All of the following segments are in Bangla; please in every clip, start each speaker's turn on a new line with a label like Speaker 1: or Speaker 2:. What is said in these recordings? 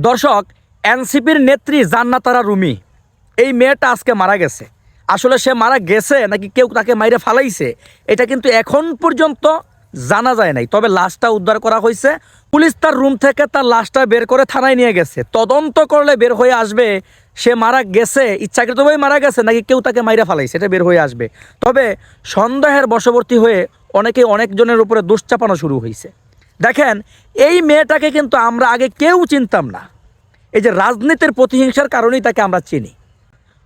Speaker 1: দর্শক, এনসিপির নেত্রী জান্নাতারা রুমি এই মেয়েটা আজকে মারা গেছে। আসলে সে মারা গেছে নাকি কেউ তাকে মাইরে ফালাইছে এটা কিন্তু এখন পর্যন্ত জানা যায় নাই। তবে লাশটা উদ্ধার করা হয়েছে। পুলিশ তার রুম থেকে তার লাশটা বের করে থানায় নিয়ে গেছে। তদন্ত করলে বের হয়ে আসবে সে মারা গেছে, ইচ্ছাকৃতভাবে মারা গেছে নাকি কেউ তাকে মাইরে ফালাইছে, এটা বের হয়ে আসবে। তবে সন্দেহের বশবর্তী হয়ে অনেকজনের উপরে দোষ চাপানো শুরু হয়েছে। দেখেন, এই মেয়েটাকে কিন্তু আমরা আগে কেউ চিনতাম না। এই যে রাজনীতির প্রতিহিংসার কারণেই তাকে আমরা চিনি।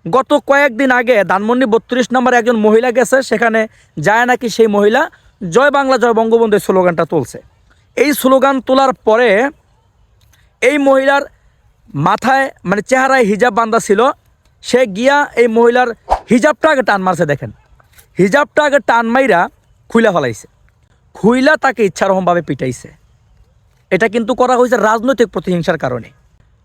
Speaker 1: গত কয়েকদিন আগে ধানমন্ডি 32 নম্বরে একজন মহিলা গেছে, সেখানে যায় নাকি সেই মহিলা জয় বাংলা জয় বঙ্গবন্ধু স্লোগানটা তুলছে। এই স্লোগান তোলার পরে এই মহিলার মাথায় চেহারায় হিজাব বাঁধা ছিল, সে গিয়া এই মহিলার হিজাবটা আগে টান মারছে। দেখেন, হিজাবটা আগে টান মাইরা খুইলা ফেলাইছে, খুইলা তাকে ইচ্ছারকমভাবে পিটাইছে। এটা কিন্তু করা হয়েছে রাজনৈতিক প্রতিহিংসার কারণে।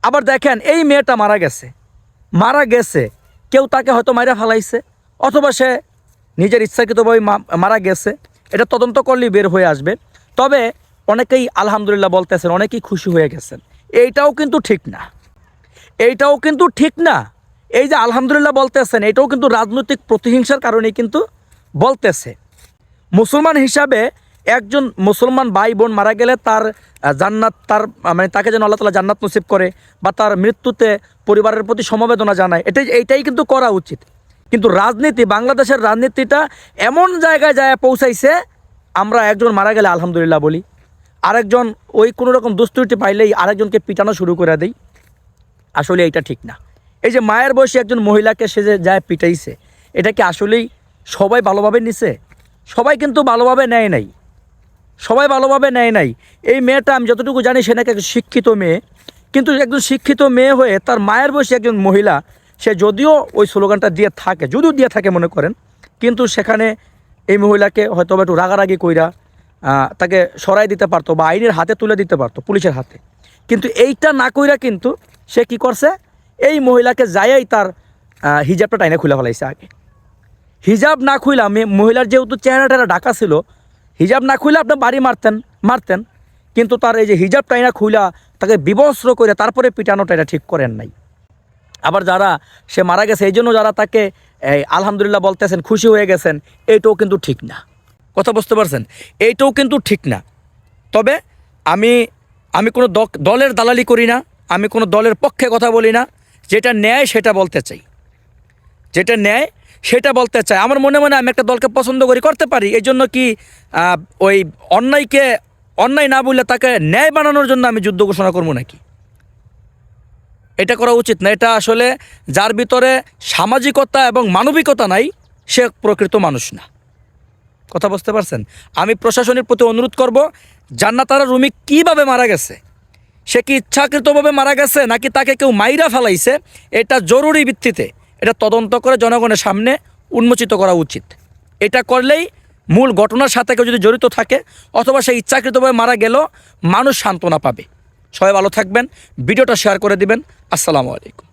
Speaker 1: আবার দেখেন, এই মেয়েটা মারা গেছে কেউ তাকে হয়তো মাইরা ফেলাইছে, অথবা সে নিজের ইচ্ছাকৃতভাবে মারা গেছে। এটা তদন্ত করলেই বের হয়ে আসবে। তবে অনেকেই আলহামদুলিল্লাহ বলতেছেন, অনেকেই খুশি হয়ে গেছেন। এইটাও কিন্তু ঠিক না। এই যে আলহামদুলিল্লাহ বলতেছেন, এটাও কিন্তু রাজনৈতিক প্রতিহিংসার কারণেই কিন্তু বলতেছে। মুসলমান হিসাবে একজন মুসলমান ভাই বোন মারা গেলে তার জান্নাত, তাকে যেন আল্লাহ তাআলা জান্নাত নসিব করে বা তার মৃত্যুতে পরিবারের প্রতি সমবেদনা জানায়, এইটাই কিন্তু করা উচিত। কিন্তু বাংলাদেশের রাজনীতিটা এমন জায়গায় যায় পৌঁছাইছে, আমরা একজন মারা গেলে আলহামদুলিল্লাহ বলি, আরেকজন ওই কোনো রকম দুষ্কৃতি পাইলেই আরেকজনকে পিটানো শুরু করে দেই। আসলে এইটা ঠিক না। এই যে মায়ের বয়সী একজন মহিলাকে সে যে যায় পিটাইছে, এটা কি আসলেই সবাই ভালোভাবে নিছে? সবাই কিন্তু ভালোভাবে নেয় নাই। এই মেয়েটা, আমি যতটুকু জানি, সে নাকি একজন শিক্ষিত মেয়ে। কিন্তু একজন শিক্ষিত মেয়ে হয়ে তার মায়ের বয়সী একজন মহিলা, সে যদিও ওই স্লোগানটা দিয়ে থাকে মনে করেন, কিন্তু সেখানে এই মহিলাকে হয়তো একটু রাগারাগি কইরা তাকে সরাই দিতে পারতো বা আইনের হাতে তুলে দিতে পারতো, পুলিশের হাতে। কিন্তু এইটা না কইরা কিন্তু সে কি করছে, এই মহিলাকে যাইয়াই তার হিজাবটা টাইনে খুলে ফেলাইছে। আগে হিজাব না খুইলা, মহিলার যেহেতু চেহারাটা ঢাকা ছিল, হিজাব না খুইলে আপনি বাড়ি মারতেন, কিন্তু তার এই যে হিজাব টাইনা খুইলা তাকে বিবস্ত্র করে তারপরে পিটানোটা, এটা ঠিক করেন নাই। আবার যারা সে মারা গেছে এই জন্য যারা তাকে আলহামদুলিল্লাহ বলতেছেন, খুশি হয়ে গেছেন, এইটাও কিন্তু ঠিক না। কথা বুঝতে পারছেন? এইটাও কিন্তু ঠিক না। তবে আমি কোনো দলের দালালি করি না, আমি কোনো দলের পক্ষে কথা বলি না। যেটা ন্যায় সেটা বলতে চাই। আমার মনে আমি একটা দলকে পছন্দ করতে পারি। এই জন্য কি ওই অন্যায়কে অন্যায় না বললে তাকে ন্যায় বানানোর জন্য আমি যুদ্ধ ঘোষণা করবো নাকি? এটা করা উচিত না। এটা আসলে যার ভিতরে সামাজিকতা এবং মানবিকতা নাই, সে প্রকৃত মানুষ না। কথা বুঝতে পারছেন? আমি প্রশাসনের প্রতি অনুরোধ করব, জান্নাতারা রুমি কিভাবে মারা গেছে, সে কি ইচ্ছাকৃতভাবে মারা গেছে নাকি তাকে কেউ মাইরা ফেলাইছে, এটা জরুরি ভিত্তিতে এটা তদন্ত করে জনগণের সামনে উন্মোচিত করা উচিত। এটা করলেই মূল ঘটনার সাথে কেউ যদি জড়িত থাকে অথবা সে ইচ্ছাকৃতভাবে মারা গেল, মানুষ সান্ত্বনা পাবে। সবাই ভালো থাকবেন, ভিডিওটা শেয়ার করে দিবেন। আসসালামু আলাইকুম।